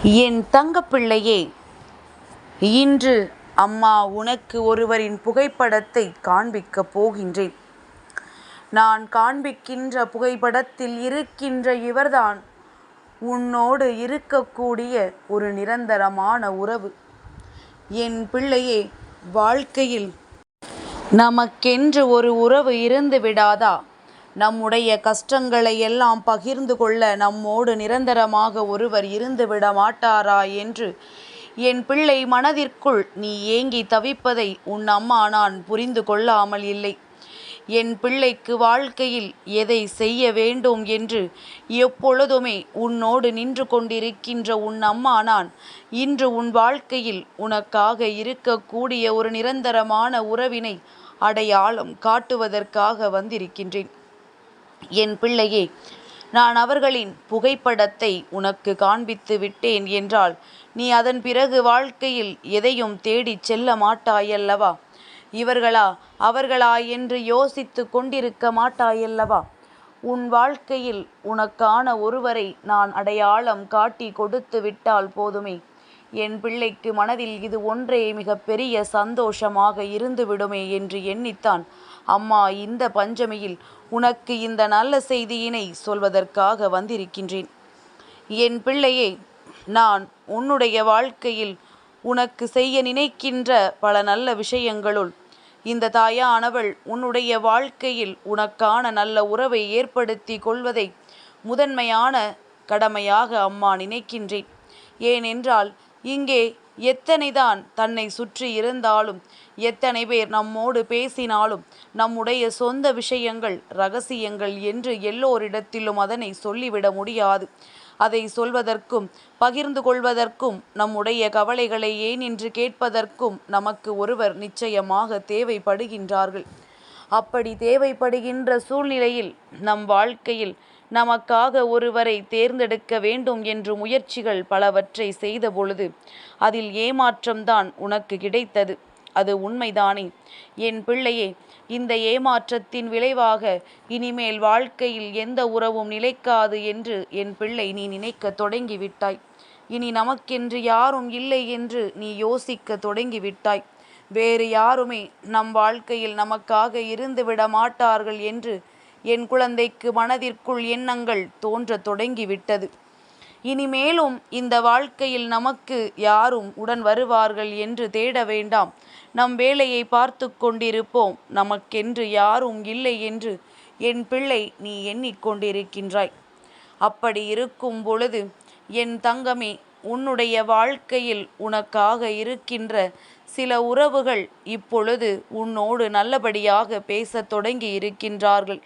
என் தங்கப்பிள்ளையே, இன்று அம்மா உனக்கு ஒருவரின் புகைப்படத்தை காண்பிக்கப் போகின்றேன். நான் காண்பிக்கின்ற புகைப்படத்தில் இருக்கின்ற இவர்தான் உன்னோடு இருக்கக்கூடிய ஒரு நிரந்தரமான உறவு. என் பிள்ளையே, வாழ்க்கையில் நமக்கென்று ஒரு உறவு இருந்து விடாதா? நம்முடைய கஷ்டங்களை எல்லாம் பகிர்ந்து கொள்ள நம்மோடு நிரந்தரமாக ஒருவர் இருந்து விட மாட்டாரா என்று என் பிள்ளை மனதிற்குள் நீ ஏங்கி தவிப்பதை உன் அம்மா நான் புரிந்து கொள்ளாமல் இல்லை. என் பிள்ளைக்கு வாழ்க்கையில் எதை செய்ய வேண்டும் என்று எப்பொழுதுமே உன்னோடு நின்று கொண்டிருக்கின்ற உன் அம்மா நான் இன்று உன் வாழ்க்கையில் உனக்காக இருக்கக்கூடிய ஒரு நிரந்தரமான உறவினை அடையாளம் காட்டுவதற்காக வந்திருக்கின்றேன். என் பிள்ளையே, நான் அவர்களின் புகைப்படத்தை உனக்கு காண்பித்து விட்டேன் என்றால் நீ அதன் பிறகு வாழ்க்கையில் எதையும் தேடிச் செல்ல மாட்டாயல்லவா? இவர்களா அவர்களா என்று யோசித்து கொண்டிருக்க மாட்டாயல்லவா? உன் வாழ்க்கையில் உனக்கான ஒருவரை நான் அடையாளம் காட்டி கொடுத்து விட்டால் போதுமே. என் பிள்ளைக்கு மனதில் இது ஒன்றே மிகப்பெரிய சந்தோஷமாக இருந்துவிடுமே என்று எண்ணித்தான் அம்மா இந்த பஞ்சமியில் உனக்கு இந்த நல்ல செய்தியினை சொல்வதற்காக வந்திருக்கின்றேன். என் பிள்ளையே, நான் உன்னுடைய வாழ்க்கையில் உனக்கு செய்ய நினைக்கின்ற பல நல்ல விஷயங்களுள் இந்த தாயானவள் உன்னுடைய வாழ்க்கையில் உனக்கான நல்ல உறவை ஏற்படுத்தி கொள்வதை முதன்மையான கடமையாக அம்மா நினைக்கின்றேன். ஏனென்றால் இங்கே எத்தனைதான் தன்னை சுற்றி இருந்தாலும், எத்தனை பேர் நம்மோடு பேசினாலும், நம்முடைய சொந்த விஷயங்கள் இரகசியங்கள் என்று எல்லோரிடத்திலும் அதனை சொல்லிவிட முடியாது. அதை சொல்வதற்கும் பகிர்ந்து கொள்வதற்கும் நம்முடைய கவலைகளை ஏன் என்று கேட்பதற்கும் நமக்கு ஒருவர் நிச்சயமாக தேவைப்படுகின்றார்கள். அப்படி தேவைப்படுகின்ற சூழ்நிலையில் நம் வாழ்க்கையில் நமக்காக ஒருவரை தேர்ந்தெடுக்க வேண்டும் என்று முயற்சிகள் பலவற்றை செய்த பொழுது அதில் ஏமாற்றம்தான் உனக்கு கிடைத்தது. அது உண்மைதானே? என் பிள்ளையே, இந்த ஏமாற்றத்தின் விளைவாக இனிமேல் வாழ்க்கையில் எந்த உறவும் நிலைக்காது என்று என் பிள்ளை நீ நினைக்க தொடங்கிவிட்டாய். இனி நமக்கென்று யாரும் இல்லை என்று நீ யோசிக்க தொடங்கிவிட்டாய். வேறு யாருமே நம் வாழ்க்கையில் நமக்காக இருந்துவிட மாட்டார்கள் என்று என் குழந்தைக்கு மனதிற்குள் எண்ணங்கள் தோன்ற தொடங்கிவிட்டது. இனிமேலும் இந்த வாழ்க்கையில் நமக்கு யாரும் உடன் வருவார்கள் என்று தேட வேண்டாம். நம் வேலையை பார்த்து கொண்டிருப்போம். நமக்கென்று யாரும் இல்லை என்று என் பிள்ளை நீ எண்ணிக்கொண்டிருக்கின்றாய். அப்படி இருக்கும் பொழுது என் தங்கமே, உன்னுடைய வாழ்க்கையில் உனக்காக இருக்கின்ற சில உறவுகள் இப்பொழுது உன்னோடு நல்லபடியாக பேசத் தொடங்கி இருக்கின்றார்கள்.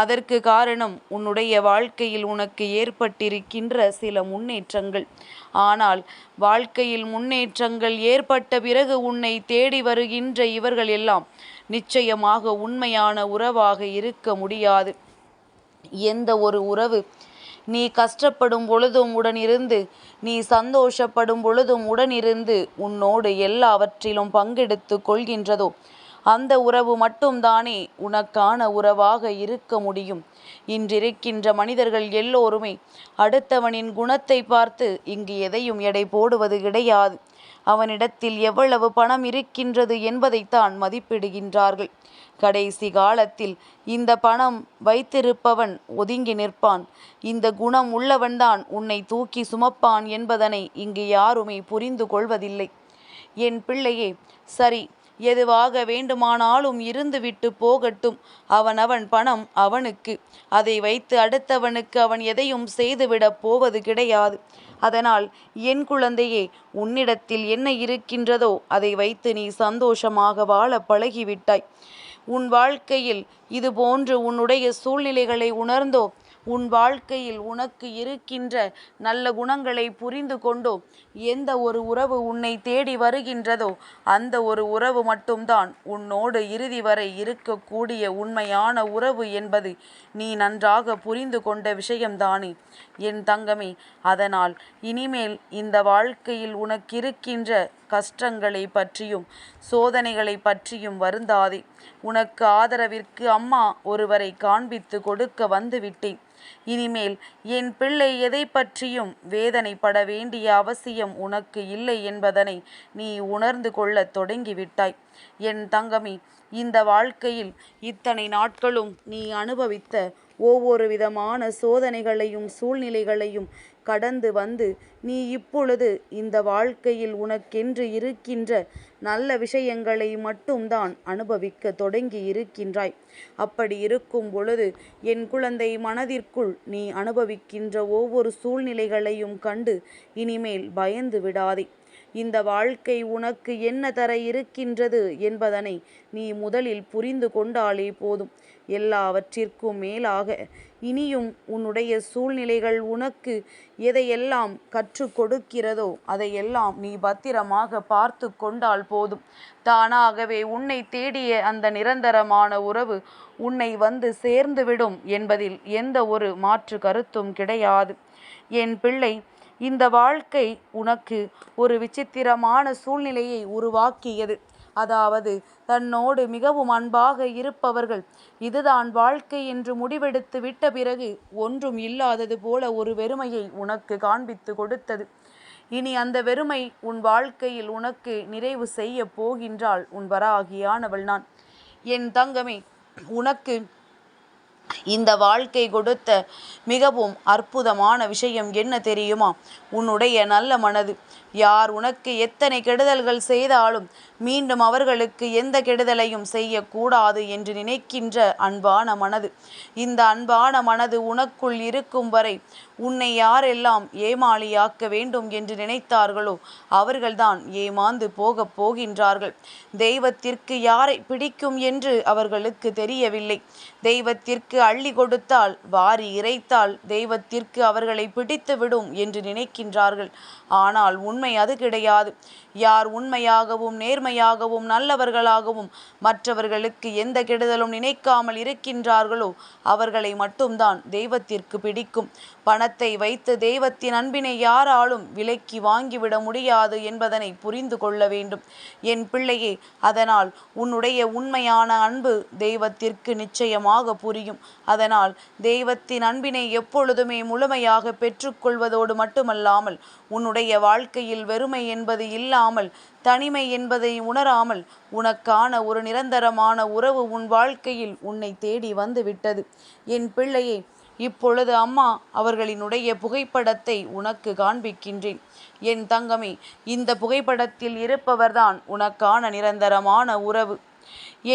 அதற்கு காரணம் உன்னுடைய வாழ்க்கையில் உனக்கு ஏற்பட்டிருக்கின்ற சில முன்னேற்றங்கள். ஆனால் வாழ்க்கையில் முன்னேற்றங்கள் ஏற்பட்ட பிறகு உன்னை தேடி வருகின்ற இவர்கள் எல்லாம் நிச்சயமாக உண்மையான உறவாக இருக்க முடியாது. எந்த ஒரு உறவு நீ கஷ்டப்படும் பொழுதும் உடனிருந்து, நீ சந்தோஷப்படும் பொழுதும் உடனிருந்து உன்னோடு எல்லாவற்றிலும் பங்கெடுத்து கொள்கின்றதோ அந்த உறவு மட்டும்தானே உனக்கான உறவாக இருக்க முடியும். இன்றிருக்கின்ற மனிதர்கள் எல்லோருமே அடுத்தவனின் குணத்தை பார்த்து இங்கு எதையும் எடை போடுவது கிடையாது. அவனிடத்தில் எவ்வளவு பணம் இருக்கின்றது என்பதைத்தான் மதிப்பிடுகின்றார்கள். கடைசி காலத்தில் இந்த பணம் வைத்திருப்பவன் ஒதுங்கி நிற்பான், இந்த குணம் உள்ளவன்தான் உன்னை தூக்கி சுமப்பான் என்பதனை இங்கு யாருமே புரிந்து கொள்வதில்லை. என் பிள்ளையே, சரி, எதுவாக வேண்டுமானாலும் இருந்துவிட்டு போகட்டும். அவன் பணம் அவனுக்கு. அதை வைத்து அடுத்தவனுக்கு அவன் எதையும் செய்துவிடப் போவது கிடையாது. அதனால் என் குழந்தையே, உன்னிடத்தில் என்ன இருக்கின்றதோ அதை வைத்து நீ சந்தோஷமாக வாழ பழகிவிட்டாய். உன் வாழ்க்கையில் இது போன்று உன்னுடைய சூழ்நிலைகளை உணர்ந்தோ, உன் வாழ்க்கையில் உனக்கு இருக்கின்ற நல்ல குணங்களை புரிந்து கொண்டோ எந்த ஒரு உறவு உன்னை தேடி வருகின்றதோ அந்த ஒரு உறவு மட்டும்தான் உன்னோடு இறுதி வரை இருக்கக்கூடிய உண்மையான உறவு என்பது நீ நன்றாக புரிந்து கொண்ட விஷயம்தானே என் தங்கமே? அதனால் இனிமேல் இந்த வாழ்க்கையில் உனக்கிருக்கின்ற கஷ்டங்களை பற்றியும் சோதனைகளை பற்றியும் வருந்தாதே. உனக்கு ஆதரவிற்கு அம்மா ஒருவரை காண்பித்து கொடுக்க வந்துவிட்டேன். இனிமேல் என் பிள்ளை எதை பற்றியும் வேதனைப்பட வேண்டிய அவசியம் உனக்கு இல்லை என்பதனை நீ உணர்ந்து கொள்ளத் தொடங்கிவிட்டாய். என் தங்கமே, இந்த வாழ்க்கையில் இத்தனை நாட்களும் நீ அனுபவித்த ஒவ்வொரு விதமான சோதனைகளையும் சூழ்நிலைகளையும் கடந்து வந்து நீ இப்பொழுது இந்த வாழ்க்கையில் உனக்கென்று இருக்கின்ற நல்ல விஷயங்களை மட்டும்தான் அனுபவிக்க தொடங்கி இருக்கின்றாய். அப்படி இருக்கும் பொழுது என் குழந்தை, மனதிற்குள் நீ அனுபவிக்கின்ற ஒவ்வொரு சூழ்நிலைகளையும் கண்டு இனிமேல் பயந்து விடாதே. இந்த வாழ்க்கை உனக்கு என்ன தர இருக்கின்றது என்பதனை நீ முதலில் புரிந்து கொண்டாலே போதும். எல்லாவற்றிற்கும் மேலாக இனியும் உன்னுடைய சூழ்நிலைகள் உனக்கு எதையெல்லாம் கற்றுக் கொடுக்கிறதோ அதையெல்லாம் நீ பத்திரமாக பார்த்து கொண்டால் போதும். தானாகவே உன்னை தேடிய அந்த நிரந்தரமான உறவு உன்னை வந்து சேர்ந்துவிடும் என்பதில் எந்த ஒரு மாற்று கருத்தும் கிடையாது. என் பிள்ளை, இந்த வாழ்க்கை உனக்கு ஒரு விசித்திரமான சூழ்நிலையை உருவாக்கியது. அதாவது, தன்னோடு மிகவும் அன்பாக இருப்பவர்கள் இதுதான் வாழ்க்கை என்று முடிவெடுத்து விட்ட பிறகு ஒன்றும் இல்லாதது போல ஒரு வெறுமையை உனக்கு காண்பித்து கொடுத்தது. இனி அந்த வெறுமை உன் வாழ்க்கையில் உனக்கு நிறைவு செய்ய போகின்றாள் உன் வராகியானவள் நான். என் தங்கமே, உனக்கு இந்த வாழ்க்கை கொடுத்த மிகவும் அற்புதமான விஷயம் என்ன தெரியுமா? உன்னுடைய நல்ல மனது. யார் உனக்கு எத்தனை கெடுதல்கள் செய்தாலும் மீண்டும் அவர்களுக்கு எந்த கெடுதலையும் செய்யக்கூடாது என்று நினைக்கின்ற அன்பான மனது. இந்த அன்பான மனது உனக்குள் இருக்கும் வரை உன்னை யாரெல்லாம் ஏமாளியாக்க வேண்டும் என்று நினைத்தார்களோ அவர்கள்தான் ஏமாந்து போகப் போகின்றார்கள். தெய்வத்திற்கு யாரை பிடிக்கும் என்று அவர்களுக்கு தெரியவில்லை. தெய்வத்திற்கு அள்ளி கொடுத்தால், வாரி இறைத்தால் தெய்வத்திற்கு அவர்களை பிடித்துவிடும் என்று நினைக்கின்றார்கள். ஆனால் உண்மை அது கிடையாது. யார் உண்மையாகவும் நேர்மையாகவும் நல்லவர்களாகவும் மற்றவர்களுக்கு எந்த கெடுதலும் நினைக்காமல் இருக்கின்றார்களோ அவர்களை மட்டும்தான் தெய்வத்திற்கு பிடிக்கும். பணத்தை வைத்து தெய்வத்தின் அன்பினை யாராலும் விலைக்கு வாங்கிவிட முடியாது என்பதனை புரிந்து கொள்ள வேண்டும் என் பிள்ளையே. அதனால் உன்னுடைய உண்மையான அன்பு தெய்வத்திற்கு நிச்சயமாக புரியும். அதனால் தெய்வத்தின் அன்பினை எப்பொழுதுமே முழுமையாக பெற்றுக்கொள்வதோடு மட்டுமல்லாமல் உன்னுடைய வாழ்க்கையில் வெறுமை என்பது இல்லாமல், தனிமை என்பதை உணராமல் உனக்கான ஒரு நிரந்தரமான உறவு உன் வாழ்க்கையில் உன்னை தேடி வந்து விட்டது. என் பிள்ளையே, இப்பொழுது அம்மா அவர்களினுடைய புகைப்படத்தை உனக்கு காண்பிக்கின்றேன். என் தங்கமே, இந்த புகைப்படத்தில் இருப்பவர்தான் உனக்கான நிரந்தரமான உறவு.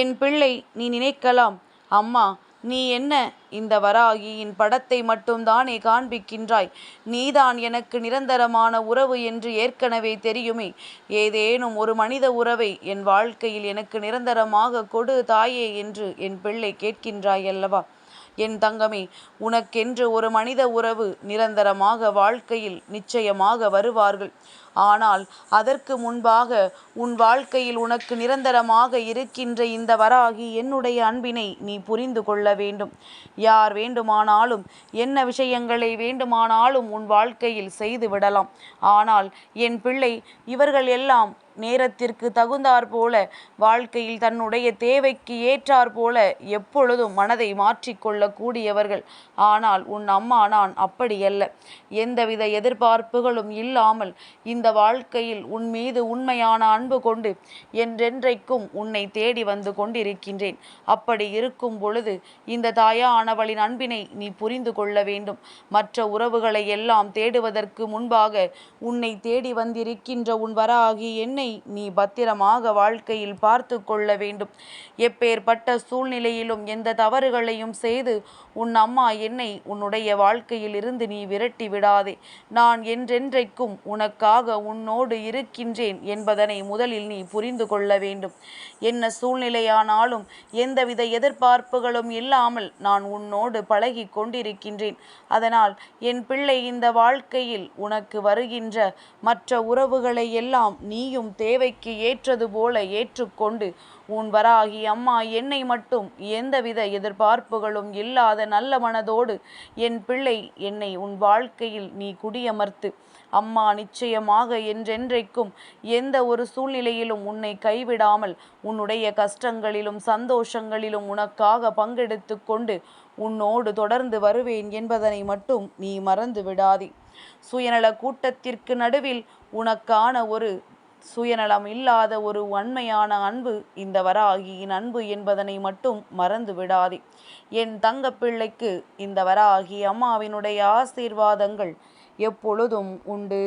என் பிள்ளை, நீ நினைக்கலாம், அம்மா நீ என்ன இந்த வராகியின் படத்தை மட்டும்தானே காண்பிக்கின்றாய்? நீதான் எனக்கு நிரந்தரமான உறவு என்று ஏற்கனவே தெரியுமே. ஏதேனும் ஒரு மனித உறவை என் வாழ்க்கையில் எனக்கு நிரந்தரமாக கொடு தாயே என்று என் பிள்ளை கேட்கின்றாய் அல்லவா? என் தங்கமே, உனக்கென்று ஒரு மனித உறவு நிரந்தரமாக வாழ்க்கையில் நிச்சயமாக வருவார்கள். ஆனால் அதற்கு முன்பாக உன் வாழ்க்கையில் உனக்கு நிரந்தரமாக இருக்கின்ற இந்த வராகி என்னுடைய அன்பினை நீ புரிந்து கொள்ள வேண்டும். யார் வேண்டுமானாலும் என்ன விஷயங்களை வேண்டுமானாலும் உன் வாழ்க்கையில் செய்து விடலாம். ஆனால் என் பிள்ளை, இவர்கள் எல்லாம் நேரத்திற்கு தகுந்தாற் போல, வாழ்க்கையில் தன்னுடைய தேவைக்கு ஏற்றாற் போல எப்பொழுதும் மனதை மாற்றிக்கொள்ளக்கூடியவர்கள். ஆனால் உன் அம்மா நான் அப்படியல்ல. எந்தவித எதிர்பார்ப்புகளும் இல்லாமல் இந்த வாழ்க்கையில் உன் மீது உண்மையான அன்பு கொண்டு என்றென்றைக்கும் உன்னை தேடி வந்து கொண்டிருக்கின்றேன். அப்படி இருக்கும் பொழுது இந்த தாயானவளின் அன்பினை நீ புரிந்து கொள்ள வேண்டும். மற்ற உறவுகளை எல்லாம் தேடுவதற்கு முன்பாக உன்னை தேடி வந்திருக்கின்ற உன் வராகி என்னை நீ பத்திரமாக வாழ்க்கையில் பார்த்து கொள்ள வேண்டும். எப்பேற்பட்ட சூழ்நிலையிலும் எந்த தவறுகளையும் செய்து உன் அம்மா என்னை உன்னுடைய வாழ்க்கையில் இருந்து நீ விரட்டி விடாதே. நான் என்றென்றைக்கும் உனக்காக உன்னோடு இருக்கின்றேன் என்பதனை முதலில் நீ புரிந்து கொள்ள வேண்டும். என்ன சூழ்நிலையானாலும் எந்தவித எதிர்பார்ப்புகளும் இல்லாமல் நான் உன்னோடு பழகி கொண்டிருக்கின்றேன். அதனால் என் பிள்ளை, இந்த வாழ்க்கையில் உனக்கு வருகின்ற மற்ற உறவுகளை எல்லாம் நீயும் தேவைக்கு ஏற்றது போல ஏற்றுக்கொண்டு உன் வராகி அம்மா என்னை மட்டும் எந்தவித எதிர்பார்ப்புகளும் இல்லாத நல்ல மனதோடு என் பிள்ளை என்னை உன் வாழ்க்கையில் நீ குடியமர்த்து. அம்மா நிச்சயமாக என்றென்றைக்கும் எந்த ஒரு சூழ்நிலையிலும் உன்னை கைவிடாமல் உன்னுடைய கஷ்டங்களிலும் சந்தோஷங்களிலும் உனக்காக பங்கெடுத்து கொண்டு உன்னோடு தொடர்ந்து வருவேன் என்பதனை மட்டும் நீ மறந்து விடாதே. சுயநல கூட்டத்திற்கு நடுவில் உனக்கான ஒரு சுயநலம் இல்லாத ஒரு உண்மையான அன்பு இந்த வராகியின் அன்பு என்பதனை மட்டும் மறந்து விடாதே. என் தங்கப்பிள்ளைக்கு இந்த வராகி அம்மாவினுடைய ஆசீர்வாதங்கள் எப்பொழுதும் உண்டு.